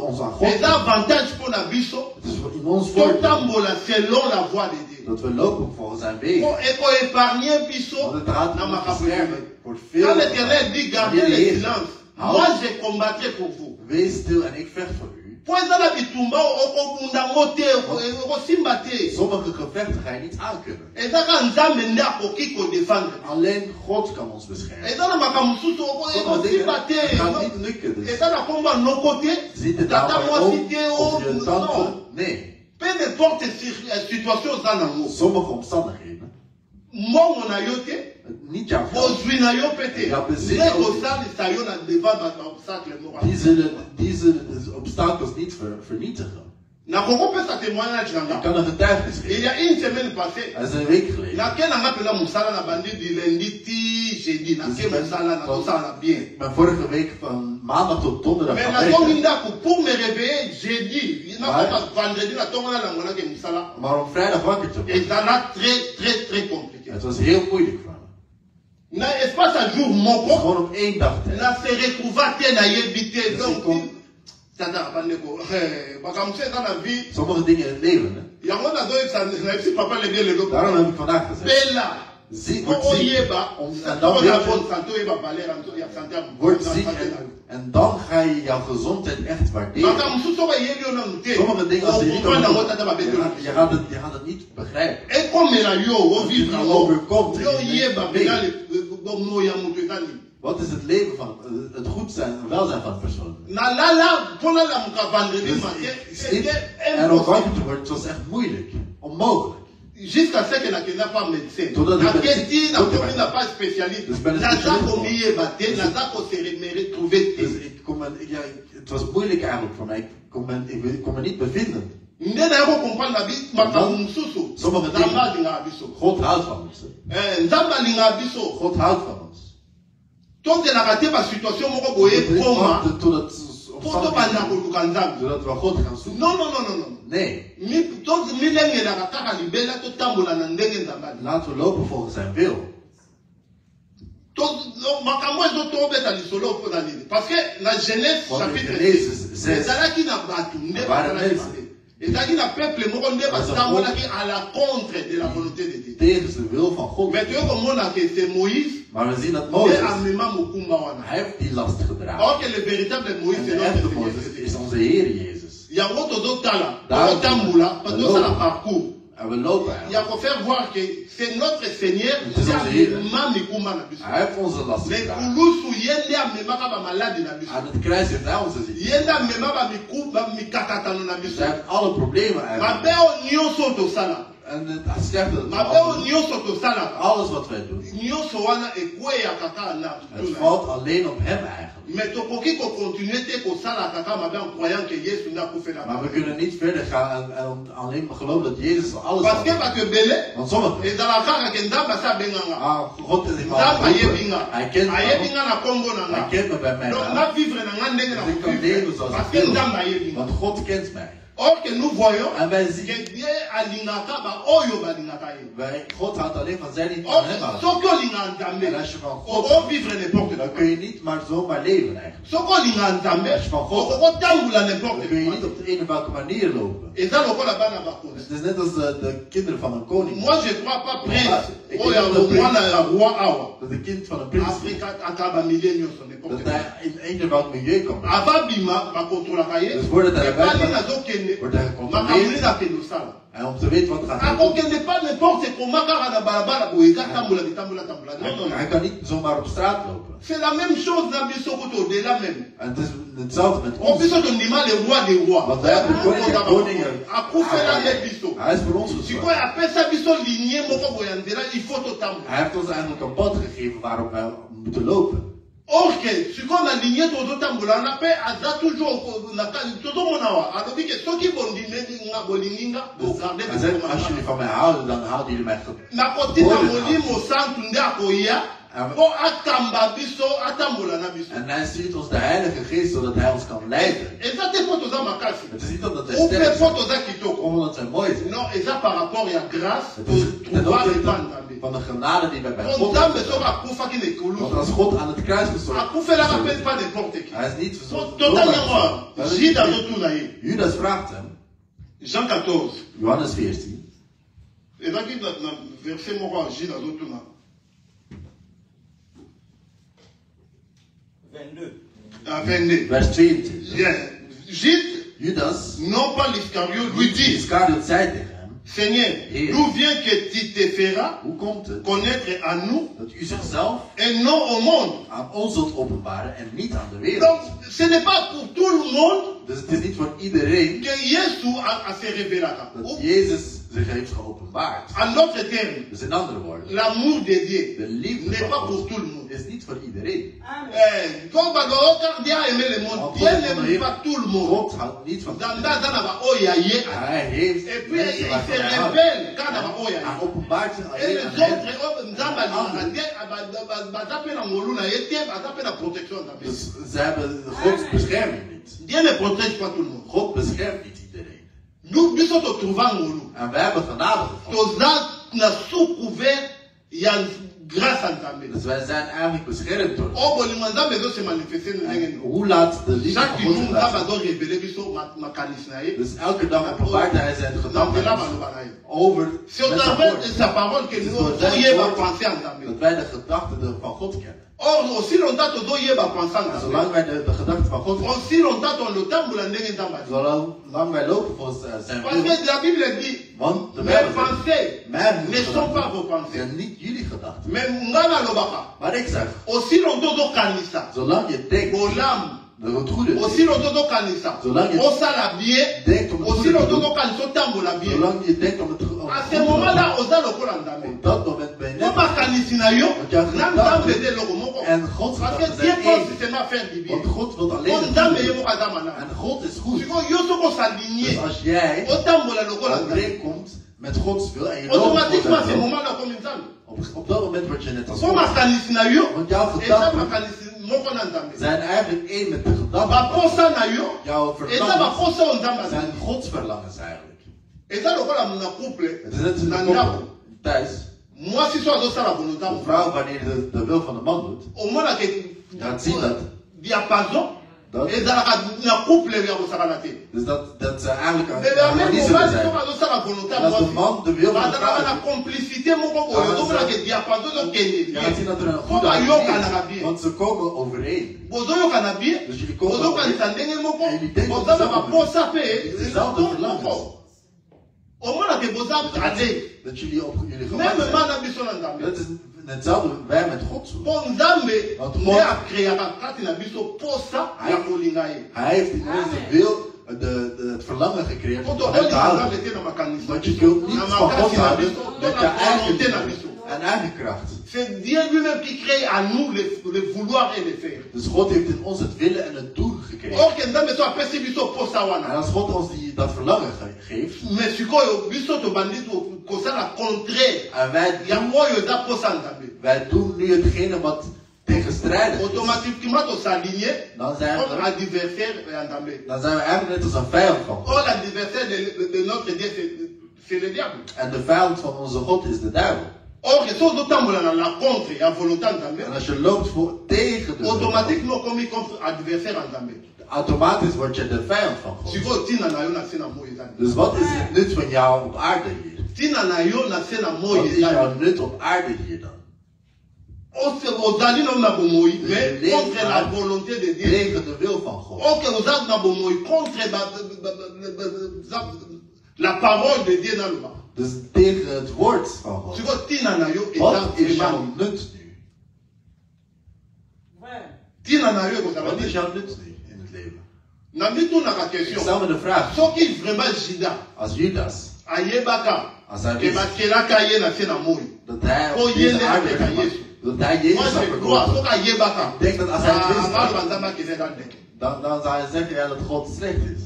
ons aan God Eza avantage mpona biso Het is in ons voordeel totambola selon la voie de Dieu. dat we lopen volgens zijn wegen. Po ekoépargne biso Want het gaat na om makambo beschermen ebele. voor veel. Quand l'Éternel dit gardez Wanneer de le Heer silence, houdt, moi je combattrai pour vous. Wees stil en ik vecht voor u. Po eza na bitumba okobunda ngo te okosimba te. Sommige gevechten ga je niet aankunnen. Eza ka Nzambe nde akoki kodefendre. Alleen God kan ons beschermen. Eza na makambo mosusu Sommige dingen okosimba te. gaan niet lukken. Dus Eza na kombo noko te. ziet het Tata daarbij mwasi ook te of je non. tante. Nee. Peu importe situation oza nango. Sommige omstandigheden. Mbongo na yo te. Niet jouw geld. Bozwi na yo pe te. Ja, bezit Nde ook. kosalisa yo na devant baobstacle moko. Die zullen de obstakels niet vernietigen. nakokopesa témoignage na Ik nga. kan een getuigenis Il geven. y a une semaine passée, Dat is een week geleden. nake nanga mpenza mosala na bandi di lundi ti jeudi nake mosala na tosala na bien. Ik ben vorige week van maandag tot donderdag Mais gaan nazongi werken. ndako pour me réveiller jeudi nakoma vendredi natongola nango nake mosala Maar om vrijdag wakker te worden, ezala très compliqué. het was heel moeilijk voor me. Na espace à jour Het is moko gewoon op één dag tijd. na se retrouva te nayebi te Dus ik donc kon tata bandeko bakamosu eza na vie sommige dingen in het leven, hè. Yango na doy ça na si papa le bien le loco. Daarom heb ik vandaag gezegd. Bella. Zie, Word word ziek. yeba. En dan ya weet bon je, santo yeba baler anto ya santé. word ziek en dan ga je jouw gezondheid echt waarderen. Maka mususo ba yebi ona mute. Sommige dingen als je niet on kan wota ba beto. je gaat het niet begrijpen. E comme la yo o Als je vivre het yo. overkomt. en Yo je denkt, yeba nee, benale bo ya mutu tani. wat is het leven van het goed zijn en welzijn van een persoon? Na lala pona la muka vendredi Dus matin. en om wakker te worden, het was echt moeilijk. Onmogelijk. Jusqu'à ce que je n'ai pas médecin. Totdat La ik ben- question tot- n'a pas spécialiste. Dus ik ben een La specialist zako geworden. miye bate, la zako se retrouver. Dus ik kon me, ja, het was moeilijk eigenlijk voor mij. Ik kon me niet bevinden. Nde na yako comprendre la vie, makambo mususu. Sommige Nzamba dingen. alinga biso. God houdt van ons. Nzamba alinga biso. God houdt van ons. Tozelaka te ba situation moko boye koma. Totdat Poto banda koluka nzambe. zodat we God gaan zoeken. Non, non, non, non, non. Nee, Milengelaka kaka libela totambola na ndenge nzambe alinga. laten we lopen volgens zijn wil. Makambo ezotobeta lisolo mpona nini parce que na Genèse Want in chapitre Genesis 6 6, ezalaki na bato nde waren basalaki mensen. mabe ezalaki na peuple moko nde batambolaki à la contre de la volonté de Dieu. tegen de wil van God. Mais toyei komona ke c'est Moïse Maar we zien dat nde Mozes, amema mokumba wana. hij heeft die last gedragen. Or que le véritable Moïse En c'est de notre echte Seigneur Mozes Jésus. is onze Heer Jezus. Yango tozotala Daarom tozotambola we tozosala lopen. parcours En we lopen ya eigenlijk. kofaire voir que c'est notre Seigneur Het is nde onze Heer. amema mikumba na biso. Hij heeft onze last Mais gedragen. kulusu ye nde amemaka bamaladi na biso. Aan het kruis heeft hij onze ziekte. Ye nde amema bamikakatano na biso. Dus hij heeft alle problemen mabe eigenlijk. oyo nyonso tosala En het sterfte dat we mabe oyo allemaal doen. nyonso tosalaka Alles wat wij doen. nyonso wana ekweyaka kaka na Het tuna valt alleen op hem eigenlijk. mais tokoki kocontinue te kosalaka kaka mabe en croyant ke yesu nde akufela Maar we kunnen niet verder gaan en alleen maar geloven dat Jezus alles parce que zal doen. bato ebele Want sommigen, ezalaka kaka ke nzambe asi abenganga God is in nzambe ayebi nga Hij kent ayebi me. nga na kombo na Hij nga kent me bij mijn donc naam. nga vivre na nga ndenge na Dus ik kan leven kovivre zoals parce ik que wil. nzambe ayebi nga Want God kent mij. or que nous voyons En wij zien, que Dieu alingaka baoyo balingaka ye God houdt alleen van zijn niet or van hem houden. soki olinga nzambe En als je van God ovivre n'importe dan quoi kun je niet maar zomaar leven eigenlijk. soki olinga nzambe Als je van God okotambola n'importe Dan kun je niet quoi op de een of andere manier lopen. eza lokola bana bakonzi Het is net als de kinderen van een koning. moi je crois pas prince Ik oyo denk dat de mwana ya roi awa Dat de kind van een prins is. afrika ata bamilie nyonso n'importe Dat quoi hij in een of ander milieu kan blijven. avabima bakontrolaka ye Dus voordat hij epali erbij nazokende wordt hij makambo gecontroleerd. nini akende osala En om te weten wat er gaat gebeuren. akokende pas n'importe comment kaka na balabala boye katambola bitambola tambola non non Hij kan niet zomaar op straat lopen. c'est la même chose na biso kutu au-delà même En het is hetzelfde met o ons. biso tondima le roi des rois Want wij hebben de koning der koningen. akufela nde biso Hij is voor ons sikoyo gezorgd. apesa biso linie moko boye ya nzela il faut totambola Hij heeft ons eigenlijk een pad gegeven waarop wij moeten lopen. or ke sikoyo na linie tozotambola wana mpe aza toujours tozomona wa alobi ke soki bolingi nga bogarde Hij zegt, als jullie van mij houden, dan houden jullie mij goed. nakotina molimo santu nde akoya Amen. mpo atamba biso atambola na biso En hij stuurt ons de Heilige Geest zodat hij ons kan leiden. eza te mpo toza makasi Het is niet omdat wij upe sterk mpo zijn, toza kitoko of omdat wij mooi zijn. non eza par rapport ya grâce Het is ten totrouva opzichte epa nzambe van de genade die wij bij po God nzambe hebben. soki akufaki na Want ekulusu als God aan het kruis gestorven akufelaka mpe pa n'importe qui hij is niet totali yango awa jude azotuna ye Judas vraagt hem, Jean 14 Johannes 14, ezalaki na verset moko ya jude azotuna 22. 22 vers 22. Bien. Jude Judas, non pas l'Iscariot lui dit Iscariot zei tegen hem, Seigneur Heer. d'où vient que tu te feras hoe komt het connaître à nous dat u zichzelf et non au monde aan ons zult openbaren en niet aan de donc wereld? ce n'est pas pour tout le monde Dus het is niet voor iedereen que Yesu a se révélera dat Jezus zich heeft geopenbaard. en d'autres termes Dus in andere woorden, l'amour de Dieu de liefde n'est van pas pour God tout le monde is niet voor iedereen. comme car Dieu a aimé le monde Dieu n'aime pas tout le monde God houdt niet van dans iedereen. dans na ba oya ye Hij heeft et puis il mensen se waarvan hij houdt. révèle quand na ba oya Hij ye openbaart zich et alleen les aan hen. autres nzambe alingaka te baza mpe na ngolu na ye te baza mpe na protection na biso Dus ze hebben Gods bescherming niet. Dieu ne protège pas tout le monde God beschermt niet iedereen. nous biso totrouva ngolu En wij hebben genade gevonden. toza na sous couvert ya grâce à Nzambe. Dus wij zijn eigenlijk beschermd door. Oh, bolingo Nzambe ezo se manifester na ndenge En hoe laat de liefde chaque van God jour zich Nzambe laten? azo révéler biso makanisi na ye. Dus elke dag openbaart hij zijn Na nzela gedachten maloba na ye. over C'est au met zijn travers de woord. sa parole que nous toyeba penser à Nzambe. Dat wij de gedachten van God kennen. Or, aussi longtemps tozoyeba penser à En Nzambe. zolang wij de gedachten van God kennen, Aussi longtemps tozotambola ndenge Nzambe azo. zolang wij lopen volgens zijn Parce wil. que la Bible dit, Want de mes Bijbel zegt, pensées mijn ne sont pas vos gedachten pensées. zijn niet jullie gedachten. Mais ngana lobaka. Maar ik zeg, Aussi longtemps tozokanisa. zolang je denkt Bolam. dat het goede Aussi is, longtemps tozokanisa. Zolang je Osala bien. denkt om het Aussi goede te longtemps doen, tozokanisa otambola bien. zolang je denkt om het À goede ce te moment-là, doen, oza lokola Nzambe. op dat moment ben je Po net makanisi na yo, Want jouw na gedachten Nzambe de loko moko. en Gods Parce que gedachten Dieu zijn pense één. seulement faire du bien. Want God wil alleen Po het Nzambe goede ye doen. moko aza malamu. En God is goed. Siko yo soko s'aligner. Dus als jij Otambola lokola Nzambe. overeenkomt met Gods wil en je loopt Automatiquement, volgens ce zijn wil, moment-là, comme Nzambe. op dat moment word je net als Po God. makanisi na yo, Want jouw eza gedachten makanisi moko na Nzambe. zijn eigenlijk één met de gedachten. Baposa na yo, Jouw eza verlangens baposa oyo Nzambe aza. zijn Gods verlangens eigenlijk. Eza lokola na couple, Het is net als in na de ndako. koppel. Thuis, Mwasi so azosala volonté ya de mobali. vrouw wanneer de wil van de man doet, omonaka gaat zien dat. diapason Dat- ezalaka na couple ya kosakana te. Dus dat ze eigenlijk Mais la même harmonie zullen mobali zijn. soki azosala volonté En ya als de man de wil van de bazalaka na vrouw complicité moko boye ozomonaka diapason ezokende je gaat zien dat er een po goede bayokanaka harmonie is, bien want ze komen overeen. bozoyokana bien Dus jullie komen bozokanisa overeen. ndenge moko En jullie denken boza na dezelfde baposa mpe dezelfde verlangens. moko omonaka boza ade Dat jullie op jullie meme gemak zijn. mana biso na nzambe Dat is hetzelfde wij met God doen. po nzambe Want nde God- akreaka kati na biso posa ya kolinga ye Hij heeft in ons de wil, het verlangen gecreëerd po om hem te tokolinga houden. nzambe te na makanisi Want je kunt niet na van God makasi na houden biso to met je na eigen volonté na wil biso. en eigen kracht. C'est Dieu lui-même qui crée à nous le vouloir et le faire. Dus God heeft in ons het willen en het doen gecreëerd. Or que nzambe so apesi biso posa En wana als God ons dat verlangen geeft, mais sikoyo biso tobandi kosala contraire en yango oyo eza posa nzambe wij doen nu hetgene wat tegenstrijdig is, automatiquement tosaligné dan zijn comme we adversaire ya nzambe. eigenlijk net als een vijand van God. Or l'adversaire de notre Dieu c'est le diable. En de vijand van onze God is de duivel. Or que so ozotambola na la contre ya volonté ya nzambe En als je loopt tegen de wil van God, automatiquement okomi contre adversaire ya nzambe. automatisch word je de vijand van God. Sikoyo ntina na yo na se na moi eza nini? Dus wat is het nut van jou op aarde hier? Ntina na yo na se na moi Wat is eza nini? jouw nut op aarde hier dan? ozali nano na bomoi mais Je contre leeft la maar volonté de Dieu. tegen de wil van God. Ok, oza na bomoi contre la parole de Dieu naloba. Dus tegen het woord van God. Sikoyo ntina na yo eza Wat is jouw vraiment nut nu? ntina na yo ekozala Wat is nini? jouw nut nu in het leven? na mitunaka Ik question stel me de vraag, soki vraiment Juda als Judas, ayebaka als hij ke wist bakelaka ye na se na moi dat hij Oh, op deze Jezus aarde heeft werd gemaakt, Jezus. dat hij moi Jezus zou je crois verkopen, soki ayebaka ik denk dat als hij het wist, angaloba nzambe akelaka ndeke dan zou hij zeggen ja, dat God slecht is.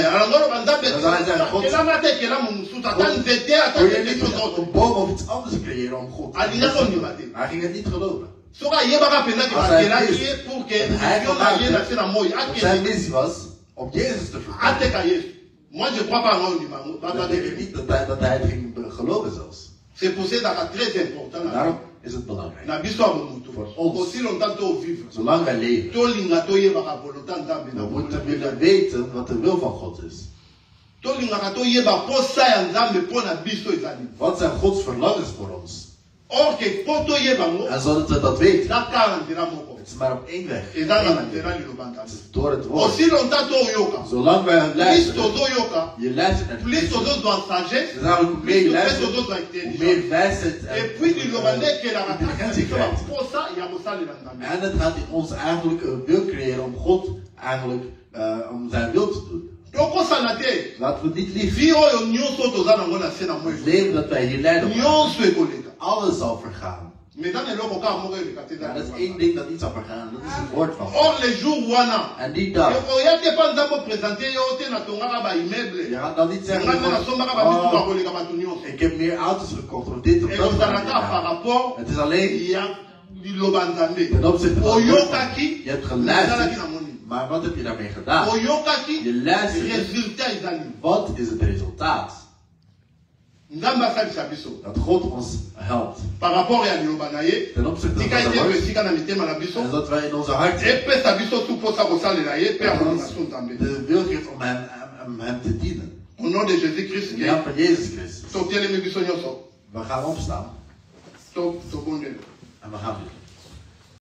angaloba nzambe Dan zou hij zeggen, God- kelanga te ekela mosusu ata nzete ata Kon je nzete niet sozoto een boom of iets anders creëren om God? alingaka ondima te Hij ging het niet geloven. soki ayebaka mpenza ke Als hij bakelaki wist ye pour ke dat hij mission na ye na gemaakt se na moi dat zijn akende missie was om Jezus te verkopen. ateka yesu moi je crois pas anga ondima yango Dan denk ik niet dat hij het ging geloven zelfs. c'est pour ça ezalaka très important na Daarom is het belangrijk. na biso ya bomoto Voor ons. aussi longtemps tovivre Zolang wij leven, tolinga toyebaka volonté ya nzambe na dan moeten we bomoto. willen weten wat de wil van God is. tolingaka toyeba posa ya nzambe mpo na biso ezali Wat zijn Gods verlangens voor ons? or ke mpo toyeba ngo En zodat we dat weten, eza kaka na nzela moko het is maar op één weg. eza na Eén nzela weg. liloba Het nzambe is door het woord. aussi longtemps toyoka Zolang wij plus luisteren, tozoyoka je luistert naar plus Christus. tozozwa sagesse Dus eigenlijk hoe meer plus je tope luistert, tozozwa hoe intelligence meer wijsheid et puis liloba nde ekelaka kaka intelligentie biso krijgt. baposa ya kosalela nzambe En het gaat in ons eigenlijk een wil creëren om God eigenlijk om zijn wil te doen. tokosana te Laten we het niet liegen. vi oyo nyonso toza nango na se na moi Het leven dat wij hier leiden, nyonso ekoleka alles zal vergaan. mais eza na eloko kaka moko eleka te Maar eza dat is één ding dat niet zal vergaan. Dat is het woord van God. or le jour wana En die dag, oya te mpa nzambe opresente yo te natongaka baimmeuble je gaat dan niet zeggen, ngai mpe nasombaka babituka oh, koleka bato nyonso ik heb meer auto's gekocht of dit of dat. ekozalaka par rapport Het is alleen ya liloba nzambe ten opzichte van het woord van God. oyokaki Je hebt ezalaki geluisterd, na moni maar wat heb je daarmee gedaan? oyokaki Je luistert. resultat ezali Wat is het resultaat? Nzambe asalisa biso. Dat God ons helpt. Par rapport à liloba na ye. Ten opzichte Tika van ete zijn woord. esika na mitema na biso. En dat wij in onze harten Epesa biso tu posa kosalela ye pe amonisa Nzambe. de wil geeft om hem te dienen. Au nom de Jésus-Christ, In de naam van Jezus Christus. totelemi biso nyonso. We gaan opstaan Tobondela. en we gaan bidden.